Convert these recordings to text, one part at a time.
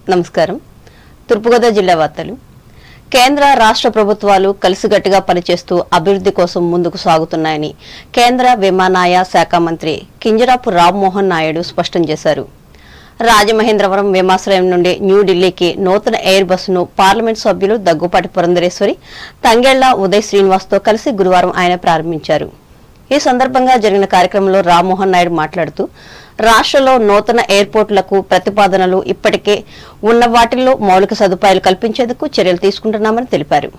నమస్కారం. తూర్పుగోదావరి జిల్లా వార్తలు. కేంద్ర రాష్ట్ర ప్రభుత్వాలు కలిసికట్టుగా పనిచేస్తూ అభివృద్ధి కోసం ముందుకు సాగుతున్నాయని కేంద్ర విమానయాన శాఖ మంత్రి కింజరాపు రామ్మోహన్ నాయుడు స్పష్టం చేశారు. రాజమహేంద్రవరం విమానాశ్రయం నుండి న్యూఢిల్లీకి నూతన ఎయిర్ బస్సును పార్లమెంట్ సభ్యులు దగ్గుపాటి పురంధరేశ్వరి, తంగెళ్ల ఉదయ్ శ్రీనివాస్తో కలిసి గురువారం ఆయన ప్రారంభించారు. ఈ సందర్భంగా జరిగిన కార్యక్రమంలో రామ్మోహన్ నాయుడు మాట్లాడుతూ రాష్ట్రంలో నూతన ఎయిర్పోర్టులకు ప్రతిపాదనలు ఇప్పటికే ఉన్న వాటిల్లో మౌలిక సదుపాయాలు కల్పించేందుకు చర్యలు తీసుకుంటున్నామని తెలిపారు.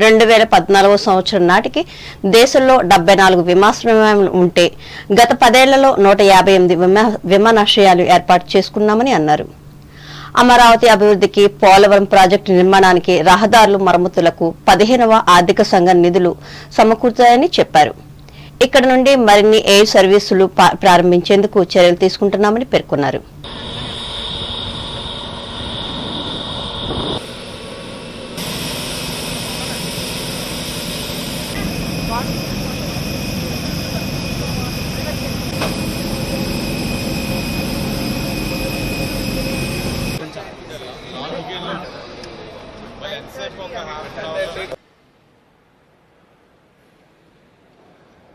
2014 సంవత్సరం నాటికి దేశంలో 74 విమానాశ్రయాలు ఉంటే గత 10 ఏళ్లలో 158 విమానాశ్రయాలు ఏర్పాటు చేసుకున్నామని అన్నారు. అమరావతి అభివృద్ధికి, పోలవరం ప్రాజెక్టు నిర్మాణానికి, రహదారులు మరమ్మతులకు 15వ ఆర్థిక సంఘం నిధులు సమకూర్చాయని చెప్పారు. ఇక్కడ నుండి మరిన్ని ఎయిర్ సర్వీసులు ప్రారంభించేందుకు చర్యలు తీసుకుంటున్నామని పేర్కొన్నారు.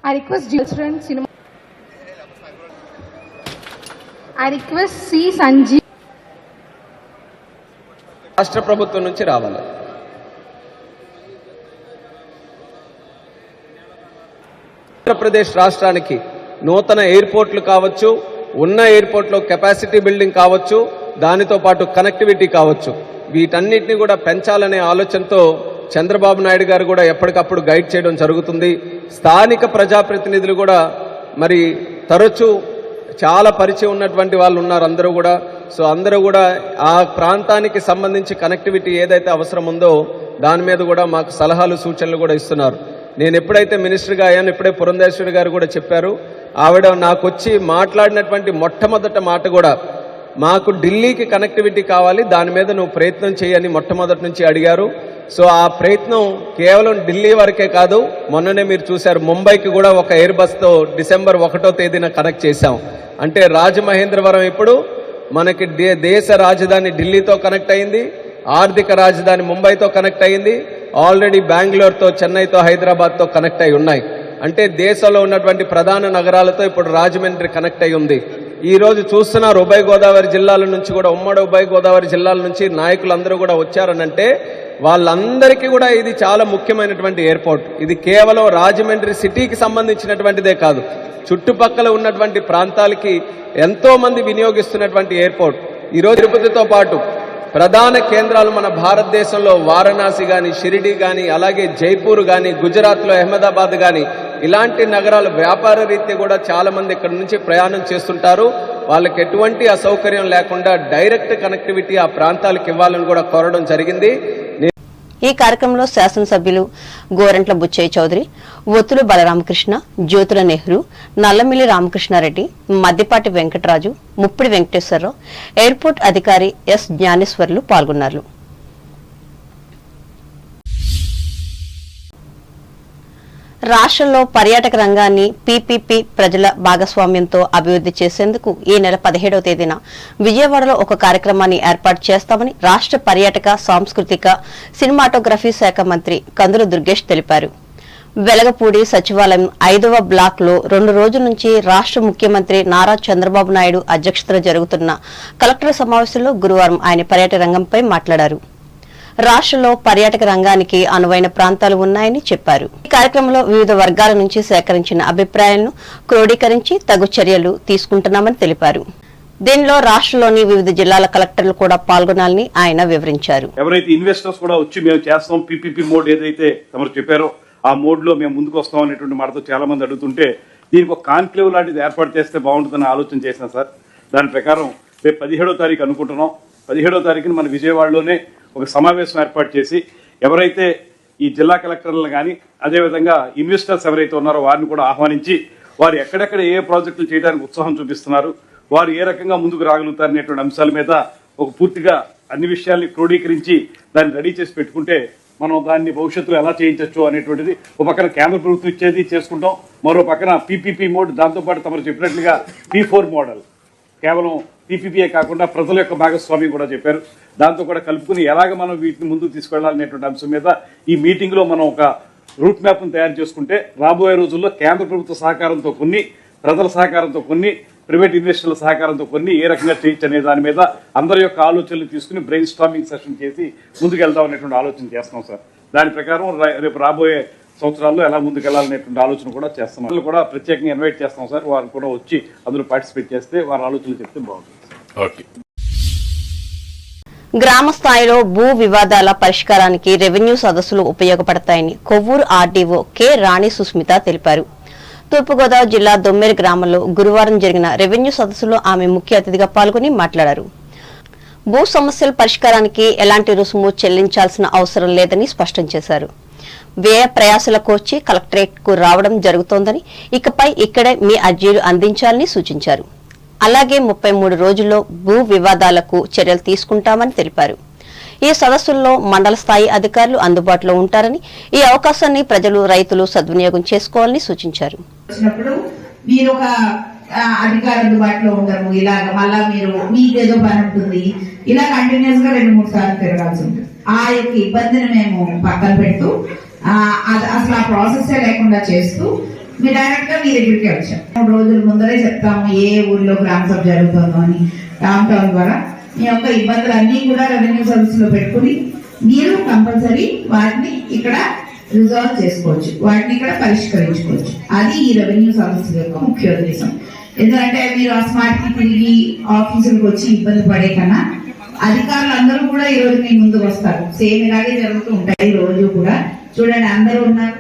I request students, I request C. Sanjeev. రాష్ట్ర ప్రభుత్వం నుంచి రావాలి. ఆంధ్రప్రదేశ్ రాష్ట్రానికి నూతన ఎయిర్పోర్ట్లు కావచ్చు, ఉన్న ఎయిర్పోర్ట్లో కెపాసిటీ బిల్డింగ్ కావచ్చు, దానితో పాటు కనెక్టివిటీ కావచ్చు, వీటన్నిటిని కూడా పెంచాలనే ఆలోచనతో చంద్రబాబు నాయుడు గారు కూడా ఎప్పటికప్పుడు గైడ్ చేయడం జరుగుతుంది. స్థానిక ప్రజాప్రతినిధులు కూడా మరి తరచూ చాలా పరిచయం ఉన్నటువంటి వాళ్ళు ఉన్నారు అందరూ కూడా. సో అందరూ కూడా ఆ ప్రాంతానికి సంబంధించి కనెక్టివిటీ ఏదైతే అవసరం ఉందో దాని మీద కూడా మాకు సలహాలు సూచనలు కూడా ఇస్తున్నారు. నేను ఎప్పుడైతే మినిస్టర్గా అయ్యాను, ఇప్పుడే పురంధేశ్వరి గారు కూడా చెప్పారు, ఆవిడ నాకు వచ్చి మాట్లాడినటువంటి మొట్టమొదటి మాట కూడా మాకు ఢిల్లీకి కనెక్టివిటీ కావాలి, దాని మీద నువ్వు ప్రయత్నం చేయని మొట్టమొదటి నుంచి అడిగారు. సో ఆ ప్రయత్నం కేవలం ఢిల్లీ వరకే కాదు, మొన్ననే మీరు చూశారు ముంబైకి కూడా ఒక ఎయిర్ బస్తో డిసెంబర్ 1వ తేదీన కనెక్ట్ చేశాం. అంటే రాజమహేంద్రవరం ఇప్పుడు మనకి దేశ రాజధాని ఢిల్లీతో కనెక్ట్ అయింది, ఆర్థిక రాజధాని ముంబైతో కనెక్ట్ అయింది, ఆల్రెడీ బెంగళూరుతో, చెన్నైతో, హైదరాబాద్తో కనెక్ట్ అయి ఉన్నాయి. అంటే దేశంలో ఉన్నటువంటి ప్రధాన నగరాలతో ఇప్పుడు రాజమండ్రి కనెక్ట్ అయి ఉంది. ఈ రోజు చూస్తున్నారు ఉభయ గోదావరి జిల్లాల నుంచి కూడా, ఉమ్మడి ఉభయ గోదావరి జిల్లాల నుంచి నాయకులందరూ కూడా వచ్చారనంటే వాళ్ళందరికీ కూడా ఇది చాలా ముఖ్యమైనటువంటి ఎయిర్పోర్ట్. ఇది కేవలం రాజమండ్రి సిటీకి సంబంధించినటువంటిదే కాదు, చుట్టుపక్కల ఉన్నటువంటి ప్రాంతాలకి ఎంతో మంది వినియోగిస్తున్నటువంటి ఎయిర్పోర్ట్. ఈరోజు తిరుపతితో పాటు ప్రధాన కేంద్రాలు మన భారతదేశంలో వారణాసి కానీ, షిరిడి కానీ, అలాగే జైపూర్ కానీ, గుజరాత్లో అహ్మదాబాద్ కానీ, ఇలాంటి నగరాలు వ్యాపార రీత్యా కూడా చాలా మంది ఇక్కడ నుంచి ప్రయాణం చేస్తుంటారు. వాళ్ళకి ఎటువంటి అసౌకర్యం లేకుండా డైరెక్ట్ కనెక్టివిటీ ఆ ప్రాంతాలకు ఇవ్వాలని కూడా కోరడం జరిగింది. ఈ కార్యక్రమంలో శాసనసభ్యులు గోరంట్ల బుచ్చయ్య చౌదరి, ఒత్తులు బలరామకృష్ణ, జ్యోతుల నెహ్రూ, నల్లమిల్లి రామకృష్ణారెడ్డి, మద్దిపాటి వెంకటరాజు, ముప్పిడి వెంకటేశ్వరరావు, ఎయిర్పోర్ట్ అధికారి ఎస్ జ్ఞానేశ్వర్లు పాల్గొన్నారు. రాష్ట్రంలో పర్యాటక రంగాన్ని పీపీపీ ప్రజల భాగస్వామ్యంతో అభివృద్ధి చేసేందుకు ఈ నెల 17వ తేదీన విజయవాడలో ఒక కార్యక్రమాన్ని ఏర్పాటు చేస్తామని రాష్ట్ర పర్యాటక, సాంస్కృతిక, సినిమాటోగ్రఫీ శాఖ మంత్రి కందుల దుర్గేష్ తెలిపారు. వెలగపూడి సచివాలయం 5వ బ్లాక్ లో 2 రోజుల నుంచి రాష్ట్ర ముఖ్యమంత్రి నారా చంద్రబాబు నాయుడు అధ్యక్షతన జరుగుతున్న కలెక్టర్ సమావేశంలో గురువారం ఆయన పర్యాటక రంగంపై మాట్లాడారు. రాష్ట్రంలో పర్యాటక రంగానికి అనువైన ప్రాంతాలు ఉన్నాయని చెప్పారు. ఈ కార్యక్రమంలో వివిధ వర్గాల నుంచి సేకరించిన అభిప్రాయాలను క్రోడీకరించి తగు చర్యలు తీసుకుంటున్నామని తెలిపారు. దీనిలో రాష్ట్రంలోని వివిధ జిల్లాల కలెక్టర్లు కూడా పాల్గొనాలని ఆయన వివరించారు. ఎవరైతే ఇన్వెస్టర్స్ కూడా వచ్చి మేము చేస్తాం పీపీపీ మోడ్ ఏదైతే తమరు చెప్పారో ఆ మోడ్ లో మేము ముందుకు వస్తాం అనేటువంటి మాటతో చాలా మంది అడుగుతుంటే దీనికి ఒక కాన్క్లేవ్ లాంటిది ఏర్పాటు చేస్తే బాగుంటుందని ఆలోచన చేసిన సార్. దాని ప్రకారం రేపు 17వ తారీఖు అనుకుంటున్నాం. 17వ తారీఖున మన విజయవాడలోనే ఒక సమావేశం ఏర్పాటు చేసి ఎవరైతే ఈ జిల్లా కలెక్టర్లు కానీ అదేవిధంగా ఇన్వెస్టర్స్ ఎవరైతే ఉన్నారో వారిని కూడా ఆహ్వానించి వారు ఎక్కడెక్కడ ఏ ప్రాజెక్టులు చేయడానికి ఉత్సాహం చూపిస్తున్నారు, వారు ఏ రకంగా ముందుకు రాగలుగుతారనేటువంటి అంశాల మీద ఒక పూర్తిగా అన్ని విషయాల్ని క్రోడీకరించి దాన్ని రెడీ చేసి పెట్టుకుంటే మనం దాన్ని భవిష్యత్తులో ఎలా చేయించవచ్చు అనేటువంటిది ఒక పక్కన కేంద్ర ప్రభుత్వం ఇచ్చేది చేసుకుంటాం, మరో పక్కన పీపీపీ మోడ్, దాంతోపాటు తమరు చెప్పినట్లుగా P4 మోడల్ కేవలం పీపీపీఏ కాకుండా ప్రజల యొక్క భాగస్వామ్యం కూడా చెప్పారు. దాంతో కూడా కలుపుకుని ఎలాగ మనం వీటిని ముందుకు తీసుకెళ్లాలనేటువంటి అంశం మీద ఈ మీటింగ్ లో మనం ఒక రూట్ మ్యాప్ ను తయారు చేసుకుంటే రాబోయే రోజుల్లో కేంద్ర ప్రభుత్వ సహకారంతో కొన్ని, ప్రజల సహకారంతో కొన్ని, ప్రైవేట్ ఇన్వెస్టర్ల సహకారంతో కొన్ని ఏ రకంగా చేయొచ్చు అనే దాని మీద అందరి యొక్క ఆలోచనలు తీసుకుని బ్రెయిన్ స్టార్మింగ్ సెషన్ చేసి ముందుకు వెళ్దాం అనేటువంటి ఆలోచన చేస్తున్నాం సార్. దాని ప్రకారం రేపు రాబోయే సంవత్సరాల్లో ఎలా ముందుకు వెళ్ళాలనేటువంటి ఆలోచన కూడా చేస్తాం. వాళ్ళు కూడా ప్రత్యేకంగా ఇన్వైట్ చేస్తాం సార్. వారు కూడా వచ్చి అందులో పార్టిసిపేట్ చేస్తే వారి ఆలోచనలు చెప్తే బాగుంటుంది. గ్రామ స్థాయిలో భూ వివాదాల పరిష్కారానికి రెవెన్యూ సదస్సులు ఉపయోగపడతాయని కొవ్వూరు ఆర్డీఓ కె రాణి సుస్మిత తెలిపారు. తూర్పుగోదావరి జిల్లా దొమ్మెరి గ్రామంలో గురువారం జరిగిన రెవెన్యూ సదస్సులో ఆమె ముఖ్య అతిథిగా పాల్గొని మాట్లాడారు. భూ సమస్యల పరిష్కారానికి ఎలాంటి రుసుము చెల్లించాల్సిన అవసరం లేదని స్పష్టం చేశారు. వ్యయ ప్రయాసలకు వచ్చి కలెక్టరేట్ కు రావడం జరుగుతోందని, ఇకపై ఇక్కడే మీ అర్జీలు అందించాలని సూచించారు. అలాగే 33 రోజుల్లో భూ వివాదాలకు చర్యలు తీసుకుంటామని తెలిపారు. ఈ సదస్సుల్లో మండల స్థాయి అధికారులు అందుబాటులో ఉంటారని, ఈ అవకాశాన్ని ప్రజలు, రైతులు సద్వినియోగం చేసుకోవాలని సూచించారు. మీరు ఒక అధికారులు అందుబాటులో ఉండరు, ఇలాగ మళ్ళా మీరు మీకేదో పని ఉంటుంది, ఇలా కంటిన్యూస్ గా 2-3 సార్లు తిరగాల్సి ఉంటుంది. ఆ యొక్క ఇబ్బందిని మేము పక్కన పెడుతూ అసలు ఆ ప్రాసెస్ లేకుండా చేస్తూ మీరు డైరెక్ట్ గా మీ దగ్గరికి వచ్చాం. 3 రోజుల ముందరే చెప్తాము ఏ ఊర్లో గ్రామ సభ జరుగుతుందో అని. రామ్ టౌన్ ద్వారా మీ యొక్క ఇబ్బందులు అన్ని కూడా రెవెన్యూ సర్వీస్ లో పెట్టుకుని మీరు కంపల్సరీ వాటిని ఇక్కడ రిజాల్వ్ చేసుకోవచ్చు, వాటిని ఇక్కడ పరిష్కరించుకోవచ్చు. అది ఈ రెవెన్యూ సర్వీస్ యొక్క ముఖ్య ఉద్దేశం. ఎందుకంటే మీరు అస్మార్ట్కి తిరిగి ఆఫీసులకు వచ్చి ఇబ్బంది పడే కన్నా అధికారులు అందరూ కూడా ఈ రోజు మీ ముందుకు వస్తారు. సేమ్ ఇలాగే జరుగుతూ ఉంటాయి. ఈ రోజు కూడా చూడండి, అందరూ ఉన్నారు,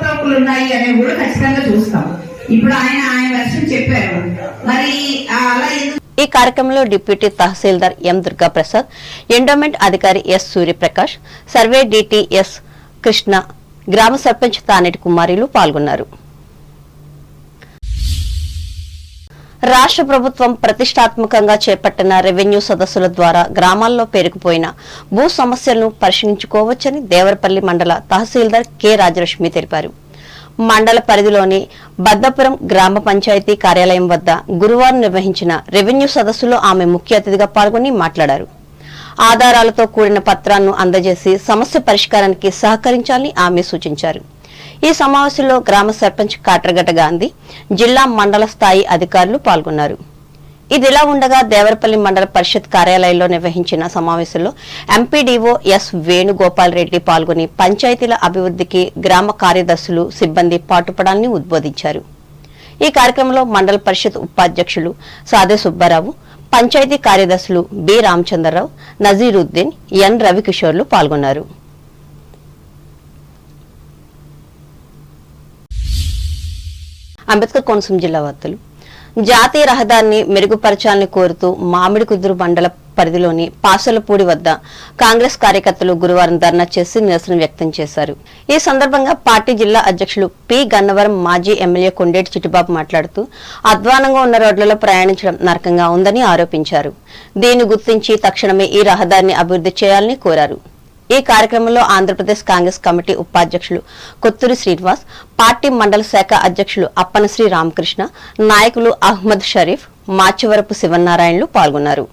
తప్పులు ఉన్నాయి అనేవి కూడా ఖచ్చితంగా చూస్తాం. ఇప్పుడు ఆయన వర్షం చెప్పారు, మరి అలా ఈ కార్యక్రమంలో deputy tahsildar M Durga Prasad, endowment అధికారి S Suryaprakash, survey DT S Krishna, గ్రామ సర్పంచ్ తానేటి కుమారులు పాల్గొన్నారు. రాష్ట్ర ప్రభుత్వం ప్రతిష్టాత్మకంగా చేపట్టిన రెవెన్యూ సదస్సుల ద్వారా గ్రామాల్లో పేరుకుపోయిన భూ సమస్యలను పరిశీలించుకోవచ్చని దేవరపల్లి మండల తహసీల్దార్ కె రాజలక్ష్మి తెలిపారు. మండల పరిధిలోని బద్దపురం గ్రామ పంచాయతీ కార్యాలయం వద్ద గురువారం నిర్వహించిన రెవెన్యూ సదస్సులో ఆమె ముఖ్య అతిథిగా పాల్గొని మాట్లాడారు. ఆధారాలతో కూడిన పత్రాలను అందజేసి సమస్య పరిష్కారానికి సహకరించాలని ఆమె సూచించారు. ఈ సమావేశంలో గ్రామ సర్పంచ్ కాట్రగడ్డ గాంధీ, జిల్లా మండల స్థాయి అధికారులు పాల్గొన్నారు. ఇదిలా ఉండగా దేవరపల్లి మండల పరిషత్ కార్యాలయంలో నిర్వహించిన సమావేశంలో ఎంపీడీఓ ఎస్ వేణుగోపాల్ రెడ్డి పాల్గొని పంచాయతీల అభివృద్ధికి గ్రామ కార్యదర్శులు, సిబ్బంది పాటుపడాలని ఉద్బోధించారు. ఈ కార్యక్రమంలో మండల పరిషత్ ఉపాధ్యక్షులు సాదే సుబ్బారావు, పంచాయతీ కార్యదర్శులు బి రామచంద్రరావు, నజీరుద్దీన్, ఎన్ రవికిషోర్లు పాల్గొన్నారు. అంబేద్కర్ కోనసీమ జిల్లా వార్తలు. జాతీయ రహదారిని మెరుగుపరచాలని కోరుతూ మామిడి కుదురు మండల పరిధిలోని పాసలపూడి వద్ద కాంగ్రెస్ కార్యకర్తలు గురువారం ధర్నా చేసి నిరసన వ్యక్తం చేశారు. ఈ సందర్భంగా పార్టీ జిల్లా అధ్యక్షులు పి గన్నవరం మాజీ ఎమ్మెల్యే కొండేటి చిట్టిబాబు మాట్లాడుతూ అధ్వానంగా ఉన్న రోడ్లలో ప్రయాణించడం నరకంగా ఉందని ఆరోపించారు. దీన్ని గుర్తించి తక్షణమే ఈ రహదారిని అభివృద్ధి చేయాలని కోరారు. ఈ కార్యక్రమంలో ఆంధ్రప్రదేశ్ కాంగ్రెస్ కమిటీ ఉపాధ్యక్షులు కొత్తూరి శ్రీనివాస్, పార్టీ మండల శాఖ అధ్యక్షులు అప్పనశ్రీ రామకృష్ణ, నాయకులు అహ్మద్ షరీఫ్, మాచివరపు శివనారాయణలు పాల్గొన్నారు.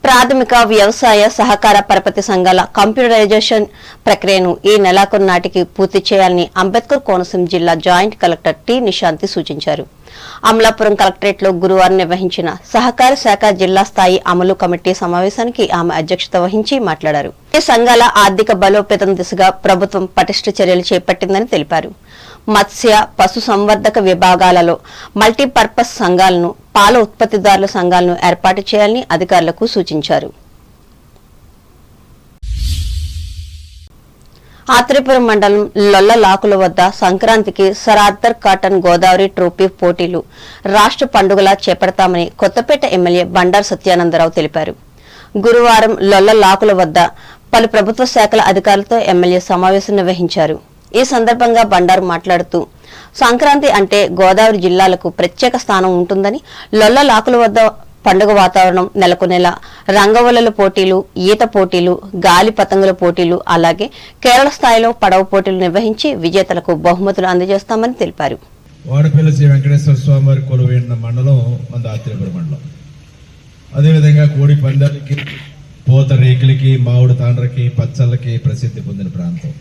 ప్రాథమిక వ్యవసాయ సహకార పరపతి సంఘాల కంప్యూటరైజేషన్ ప్రక్రియను ఈ నెలాఖరు నాటికి పూర్తి చేయాలని అంబేద్కర్ కోనసీమ జిల్లా జాయింట్ కలెక్టర్ టి నిశాంతి సూచించారు. అమలాపురం కలెక్టరేట్ లో గురువారం నిర్వహించిన సహకార శాఖ జిల్లా స్థాయి అమలు కమిటీ సమావేశానికి ఆమె అధ్యక్షత వహించి మాట్లాడారు. ఈ సంఘాల ఆర్థిక బలోపేతం దిశగా ప్రభుత్వం పటిష్ట చర్యలు చేపట్టిందని తెలిపారు. మత్స్య, పశు సంవర్ధక విభాగాలలో మల్టీపర్పస్ సంఘాలను, పాల ఉత్పత్తిదారుల సంఘాలను ఏర్పాటు చేయాలని అధికారులకు సూచించారు. ఆత్రేయపురం మండలం లొల్లలాకుల వద్ద సంక్రాంతికి సరాద్దర్ కాటన్ గోదావరి ట్రోఫీ పోటీలు రాష్ట్ర పండుగలా చేపడతామని కొత్తపేట ఎమ్మెల్యే బండారు సత్యానందరావు తెలిపారు. గురువారం లొల్లలాకుల వద్ద పలు ప్రభుత్వ శాఖల అధికారులతో ఎమ్మెల్యే సమావేశం నిర్వహించారు. ఈ సందర్భంగా బండారు మాట్లాడుతూ సంక్రాంతి అంటే గోదావరి జిల్లాలకు ప్రత్యేక స్థానం ఉంటుందని, లొల్లలాకుల వద్ద పండుగ వాతావరణం నెలకొనేలా రంగవల్లుల పోటీలు, ఈత పోటీలు, గాలి పతంగుల పోటీలు, అలాగే కేరళ స్థాయిలో పడవ పోటీలు నిర్వహించి విజేతలకు బహుమతులు అందజేస్తామని తెలిపారు. వాడపల్లి శ్రీ వెంకటేశ్వర స్వామి వారి కొలువైన మండలం మన ఆత్రేయపురం మండలం. అదేవిధంగా కోడి పందాలకి, పూత రేకులకి, మామిడి తాండ్రకి, పచ్చళ్ళకి ప్రసిద్ధి పొందిన ప్రాంతం.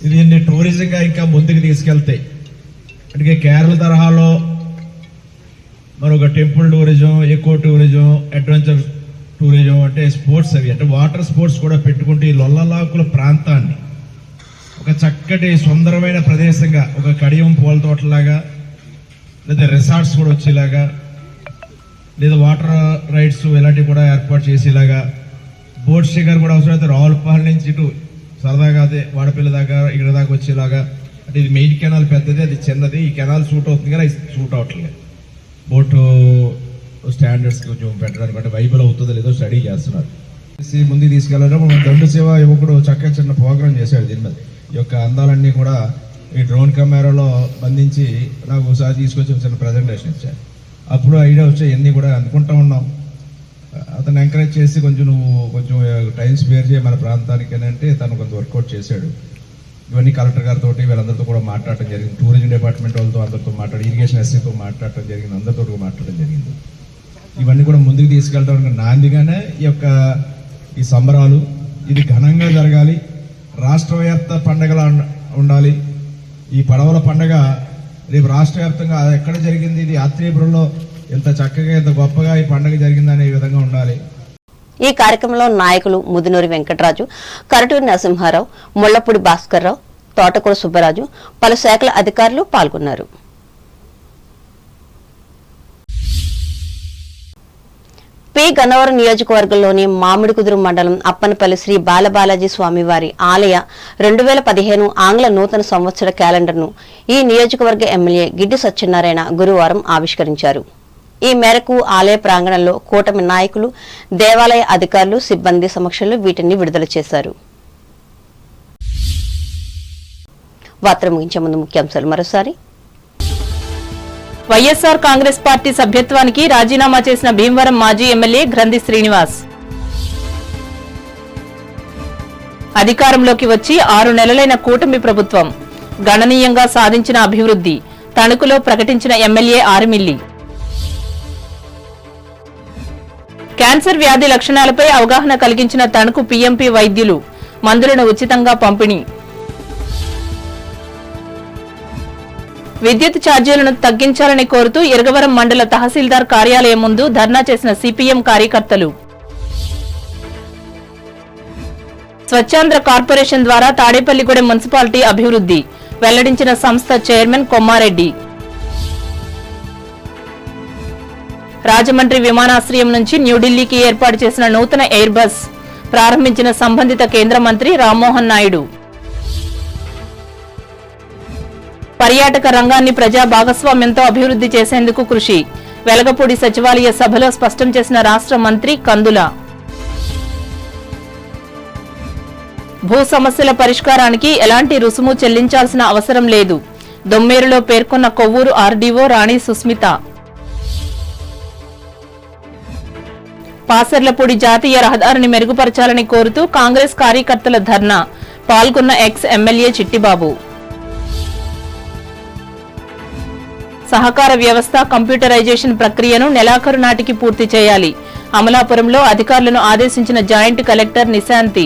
ఇది టూరిజంగా ఇంకా ముందుకు తీసుకెళ్తాయి. అంటే కేరళ తరహాలో మరొక temple tourism, eco tourism, adventure tourism అంటే స్పోర్ట్స్, అవి అంటే వాటర్ స్పోర్ట్స్ కూడా పెట్టుకుంటే ఈ లొల్లలాకుల ప్రాంతాన్ని ఒక చక్కటి సుందరమైన ప్రదేశంగా, ఒక కడియం పూల తోటలాగా, లేదా రిసార్ట్స్ కూడా వచ్చేలాగా, లేదా వాటర్ రైడ్స్ ఇలాంటివి కూడా ఏర్పాటు చేసేలాగా, బోట్ స్టిక్కర్ కూడా అవసరమైతే రావులపాలెం నుంచి ఇటు సరదాగా అదే వాడపల్లి దాకా ఇక్కడ దాకా వచ్చేలాగా. అంటే ఇది మెయిన్ కెనాల్ పెద్దది, అది చిన్నది. ఈ కెనాల్ సూట్ అవుతుంది కానీ అది సూట్ అవట్లేదు. బోటు స్టాండర్డ్స్ కొంచెం పెట్టడానికి అంటే వైబుల్ అవుతుందో లేదో స్టడీ చేస్తున్నారు. ముందుకు తీసుకెళ్ళారు. దండు సేవ యువకుడు చక్కగా చిన్న ప్రోగ్రామ్ చేశాడు. దీని మీద ఈ యొక్క అందాలన్నీ కూడా ఈ డ్రోన్ కెమెరాలో బంధించి నాకు ఒకసారి తీసుకొచ్చి చిన్న ప్రజెంటేషన్ ఇచ్చారు. అప్పుడు ఐడియా వచ్చాయి, ఇవన్నీ కూడా అనుకుంటా ఉన్నాం. అతను ఎంకరేజ్ చేసి కొంచెం టైం స్పేర్ చేయ మన ప్రాంతానికి అని అంటే తను కొంత వర్కౌట్ చేశాడు. ఇవన్నీ కలెక్టర్ గారితో వీళ్ళందరితో కూడా మాట్లాడటం జరిగింది. టూరిజం డిపార్ట్మెంట్ వాళ్ళతో అందరితో మాట్లాడి, ఇరిగేషన్ ఎస్సీతో మాట్లాడటం జరిగింది, అందరితో మాట్లాడటం జరిగింది. ఇవన్నీ కూడా ముందుకు తీసుకెళ్ళడానికి నాందిగానే ఈ సంబరాలు ఇది ఘనంగా జరగాలి. రాష్ట్ర వ్యాప్త పండగలా ఉండాలి. ఈ పడవల పండగ రేపు రాష్ట్ర వ్యాప్తంగా ఎక్కడ జరిగింది, ఇది ఆత్రేయపురంలో ఎంత చక్కగా ఎంత గొప్పగా ఈ పండుగ జరిగిందనే విధంగా ఉండాలి. ఈ కార్యక్రమంలో నాయకులు ముదునూరి వెంకటరాజు, కరటూరి నరసింహారావు, ముళ్లపూడి భాస్కర్రావు, తోటకూర సుబ్బరాజు, పలు శాఖల అధికారులు పాల్గొన్నారు. పి గన్నవరం నియోజకవర్గంలోని మామిడికుదురు మండలం అప్పనపల్లి శ్రీ బాలబాలాజీ స్వామివారి ఆలయ 2015 ఆంగ్ల నూతన సంవత్సర క్యాలెండర్ను ఈ నియోజకవర్గ ఎమ్మెల్యే గిడ్డి సత్యనారాయణ గురువారం ఆవిష్కరించారు. ఈ మేరకు ఆలయ ప్రాంగణంలో కూటమి నాయకులు, దేవాలయ అధికారులు, సిబ్బంది సమక్షంలో వీటిని విడుదల చేశారు. వార్తలు ముగించే ముందు ముఖ్యాంశాలు మరోసారి. వైఎస్ఆర్ కాంగ్రెస్ పార్టీ సభ్యత్వానికి రాజీనామా చేసిన భీమవరం మాజీ ఎమ్మెల్యే గ్రంథి శ్రీనివాస్. అధికారంలోకి వచ్చి 6 నెలలైన కూటమి ప్రభుత్వం గణనీయంగా సాధించిన అభివృద్ధి, తణుకులో ప్రకటించిన ఎమ్మెల్యే ఆరిమిల్లి. క్యాన్సర్ వ్యాధి లక్షణాలపై అవగాహన కలిగించిన తణుకు పీఎంపీ వైద్యులు, మందులను ఉచితంగా పంపిణీ. విద్యుత్ ఛార్జీలను తగ్గించాలని కోరుతూ ఇరగవరం మండల తహసీల్దార్ కార్యాలయం ముందు ధర్నా చేసిన సిపిఎం కార్యకర్తలు. స్వచ్ఛాంధ్ర కార్పొరేషన్ ద్వారా తాడేపల్లిగూడెం మున్సిపాలిటీ అభివృద్ధి, వెల్లడించిన సంస్థ చైర్మన్ కొమ్మారెడ్డి. రాజమండ్రి విమానాశ్రయం నుంచి న్యూఢిల్లీకి ఏర్పాటు చేసిన నూతన ఎయిర్ బస్ ప్రారంభించిన సంబంధిత కేంద్ర మంత్రి రామ్మోహన్ నాయుడు. పర్యాటక రంగాన్ని ప్రజా భాగస్వామ్యంతో అభివృద్ధి చేసేందుకు కృషి, వెలగపూడి సచివాలయ సభలో స్పష్టం చేసిన రాష్ట్ర మంత్రి కందుల. భూ సమస్యల పరిష్కారానికి ఎలాంటి రుసుము చెల్లించాల్సిన అవసరం లేదు, దొమ్మేరులో పేర్కొన్న కొవ్వూరు ఆర్డీఓ రాణి సుస్మిత. పాసర్లపూడి జాతీయ రహదారిని మెరుగుపరచాలని కోరుతూ కాంగ్రెస్ కార్యకర్తల ధర్నా, పాల్గొన్న ఎక్స్ ఎమ్మెల్యే చిట్టిబాబు. సహకార వ్యవస్థ కంప్యూటరైజేషన్ ప్రక్రియను నెలాఖరు నాటికి పూర్తి చేయాలి, అమలాపురంలో అధికారులను ఆదేశించిన జాయింట్ కలెక్టర్ నిశాంతి.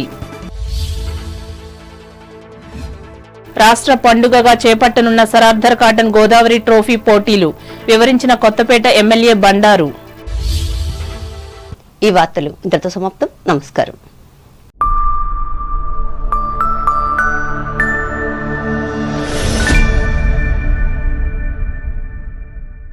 రాష్ట్ర పండుగగా చేపట్టనున్న సరాద్దర్ కాటన్ గోదావరి ట్రోఫీ పోటీలు, వివరించిన కొత్తపేట ఎమ్మెల్యే బండారు. ఈ వార్తలు ఇంతటితో సమాప్తం. నమస్కారం.